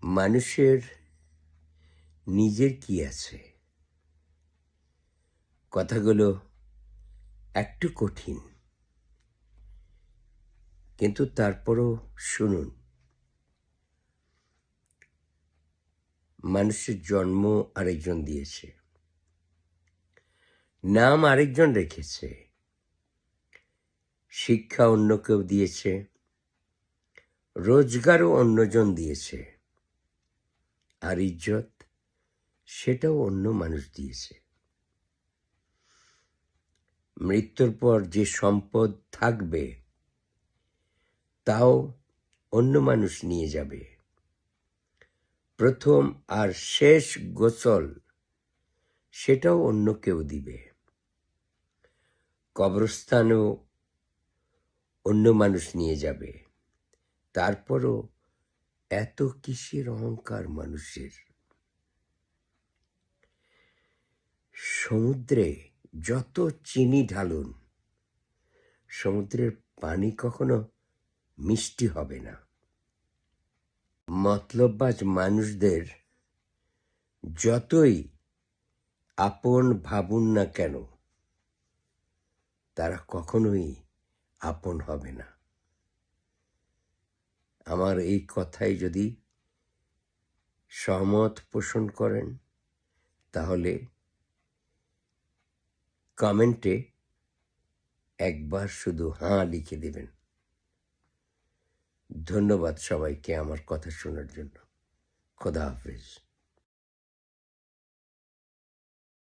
মানুষের নিজের কি আছে? কথাগুলো একটু কঠিন, কিন্তু তারপরও শুনুন। মানুষের জন্ম আরেকজন দিয়েছে, নাম আরেকজন রেখেছে, শিক্ষা অন্য কেউ দিয়েছে, রোজগারও অন্যজন দিয়েছে, আর ইজ্জত সেটাও অন্য মানুষ দিয়েছে। মৃত্যুর পর যে সম্পদ থাকবে তাও অন্য মানুষ নিয়ে যাবে। প্রথম আর শেষ গোসল সেটাও অন্য কেউ দিবে। কবরস্থানেও অন্য মানুষ নিয়ে যাবে। তারপরও এত কিসের অহংকার মানুষের? সমুদ্রে যত চিনি ঢালুন, সমুদ্রের পানি কখনো মিষ্টি হবে না। মতলববাজ মানুষদের যতই আপন ভাবুন না কেন, তারা কখনোই আপন হবে না। আমার এই কথাই যদি সহমত পোষণ করেন, তাহলে কমেন্টে একবার শুধু হাঁ লিখে দেবেন। ধন্যবাদ সবাইকে আমার কথা শোনার জন্য। খোদা হাফেজ।